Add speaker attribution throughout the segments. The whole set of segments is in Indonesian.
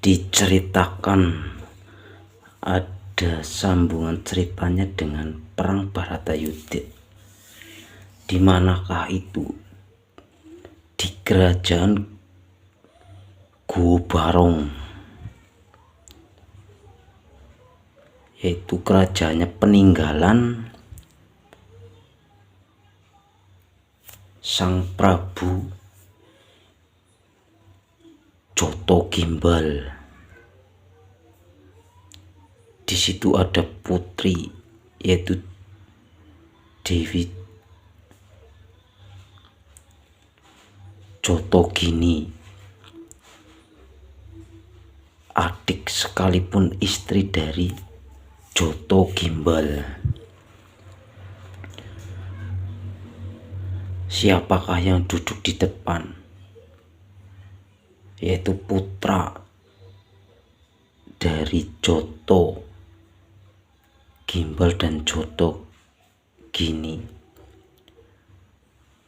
Speaker 1: diceritakan ada sambungan ceritanya dengan perang Bharatayuddha. Di manakah itu? Di kerajaan Gobarong, yaitu kerajaannya peninggalan Sang Prabu Jotho Gimbal. Di situ ada putri, yaitu Dewi Jothogini, adik sekalipun istri dari Jotho Gimbal. Siapakah yang duduk di depan? Yaitu putra dari Jotho Gimbal dan Jothogini,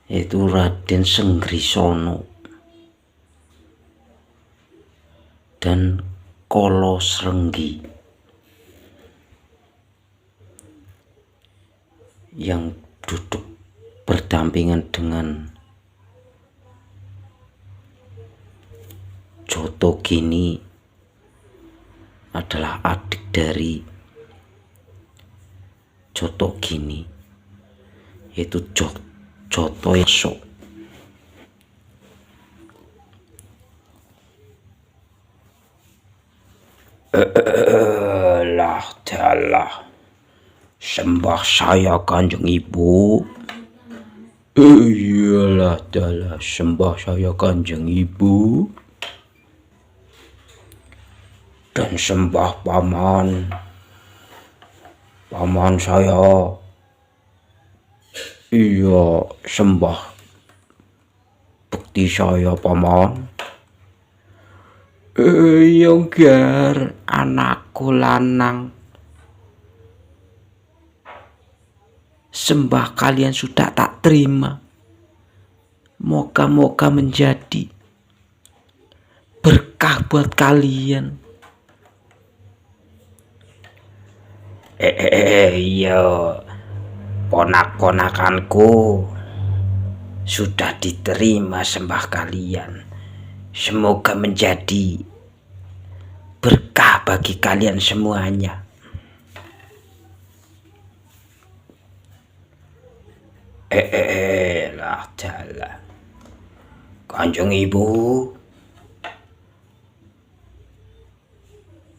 Speaker 1: yaitu Raden Sengrisono dan Kolo Srenggi, yang duduk berdampingan dengan Jothogini adalah adik dari Jothogini, yaitu Jothoyoso. Lah dalah, sembah saya Kanjeng Ibu. Iyalah dalah, sembah saya Kanjeng Ibu. Dan sembah paman saya. Iya, sembah bekti saya paman. Ger, anakku lanang, sembah kalian sudah tak terima. Moga-moga menjadi berkah buat kalian. Iya, ponak-ponakanku sudah diterima sembah kalian. Semoga menjadi berkah bagi kalian semuanya. Lah dalah, Kanjeng Ibu,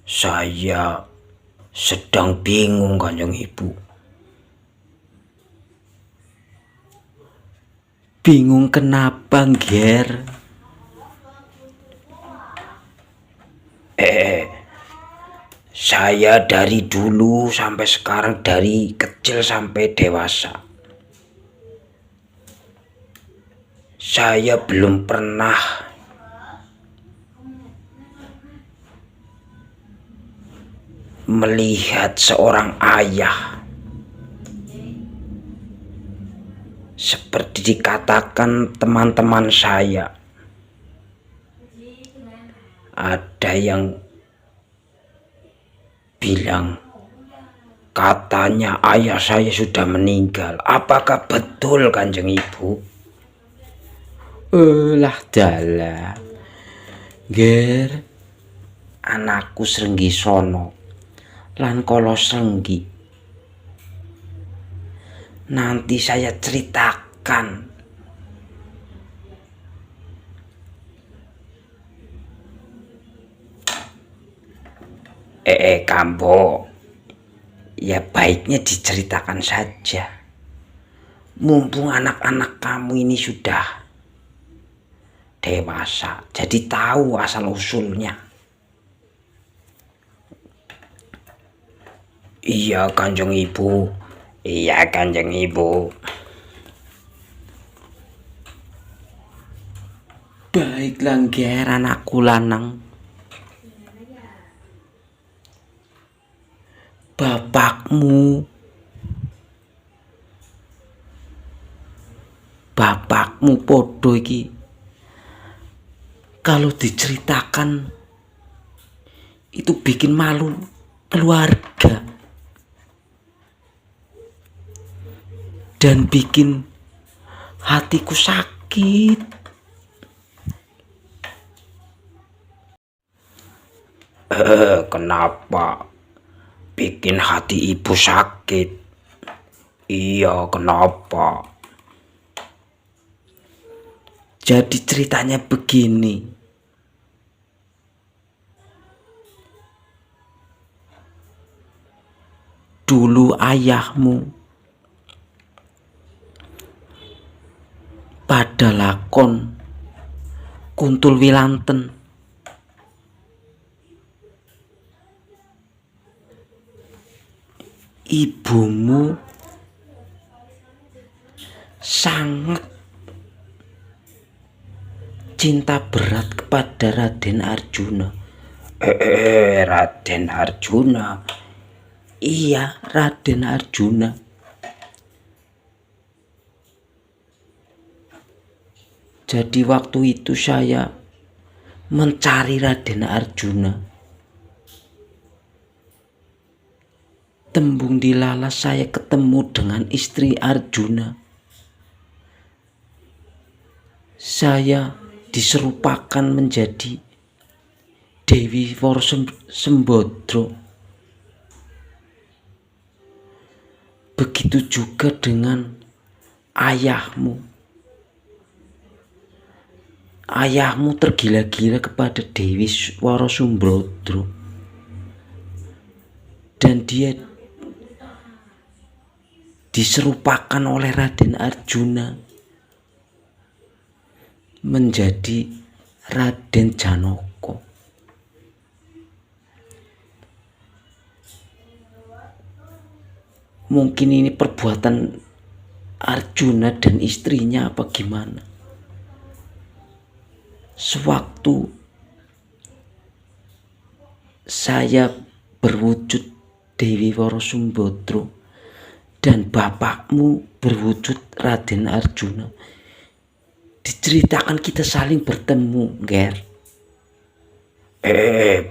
Speaker 1: saya sedang bingung Kanjeng Ibu. Bingung kenapa, Ger? Saya dari dulu sampai sekarang, dari kecil sampai dewasa, saya belum pernah melihat seorang ayah seperti dikatakan teman-teman saya. Ada yang bilang katanya ayah saya sudah meninggal. Apakah betul Kanjeng Ibu? Lah dalah, Ger, anakku Srenggisono lan Kolo Srenggi, nanti saya ceritakan. Kambo, ya baiknya diceritakan saja. Mumpung anak-anak kamu ini sudah dewasa, jadi tahu asal usulnya. Iya Kanjeng Ibu. Iya Kanjeng Ibu. Baiklah Ger, anakku lanang. Bapakmu podo iki kalau diceritakan itu bikin malu keluarga dan bikin hatiku sakit. Kenapa bikin hati ibu sakit? Iya, kenapa? Jadi ceritanya begini. Dulu ayahmu pada lakon Kuntul Wilanten ibumu sangat cinta berat kepada Raden Arjuna. Raden Arjuna. Iya, Raden Arjuna. Jadi waktu itu saya mencari Raden Arjuna. Tembung dilala saya ketemu dengan istri Arjuna. Saya diserupakan menjadi Dewi Woro Sembodro. Begitu juga dengan ayahmu. Ayahmu tergila-gila kepada Dewi Woro Sembodro. Dan dia diserupakan oleh Raden Arjuna menjadi Raden Janaka. Mungkin ini perbuatan Arjuna dan istrinya apa gimana? Sewaktu saya berwujud Dewi Woro Sembodro dan bapakmu berwujud Raden Arjuna, diceritakan kita saling bertemu, Ger.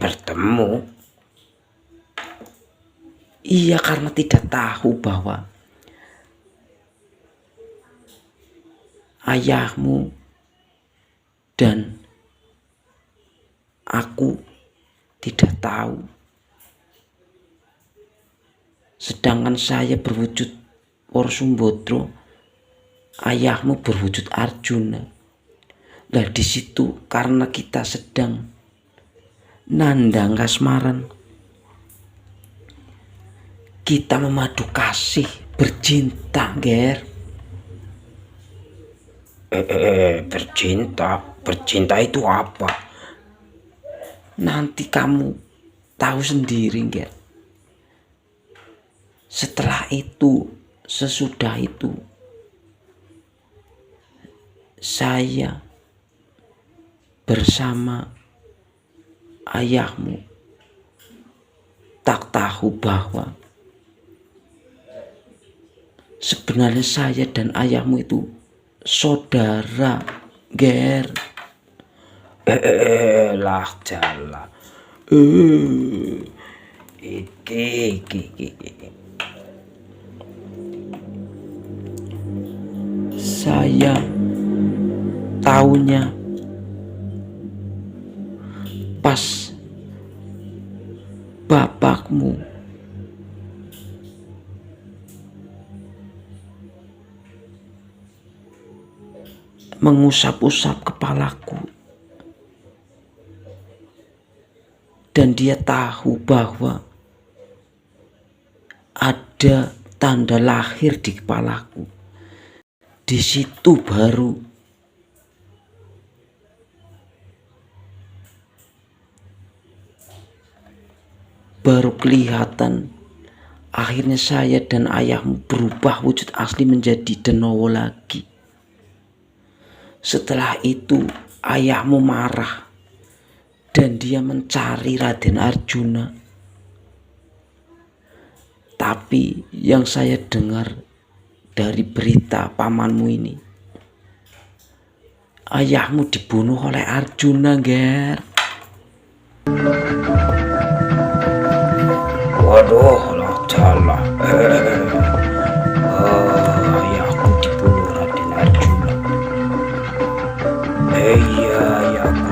Speaker 1: Bertemu? Iya, karena tidak tahu bahwa ayahmu dan aku tidak tahu. Sedangkan saya berwujud Woro Sembodro, ayahmu berwujud Arjuna. Nah, di situ karena kita sedang nandang kasmaran, kita memadu kasih, bercinta, Ger. Bercinta itu apa? Nanti kamu tahu sendiri, Ger. Setelah itu, sesudah itu, saya bersama ayahmu tak tahu bahwa sebenarnya saya dan ayahmu itu saudara, Ger. Lah jalan. Iki. Saya taunya pas bapakmu mengusap-usap kepalaku dan dia tahu bahwa ada tanda lahir di kepalaku. Di situ baru kelihatan akhirnya saya dan ayahmu berubah wujud asli menjadi Denowo lagi. Setelah itu ayahmu marah dan dia mencari Raden Arjuna. Tapi yang saya dengar dari berita pamanmu ini, ayahmu dibunuh oleh Arjuna, Ger. Waduh, lah salah. Ayahku dibunuh Raden Arjuna. Iya, ayahku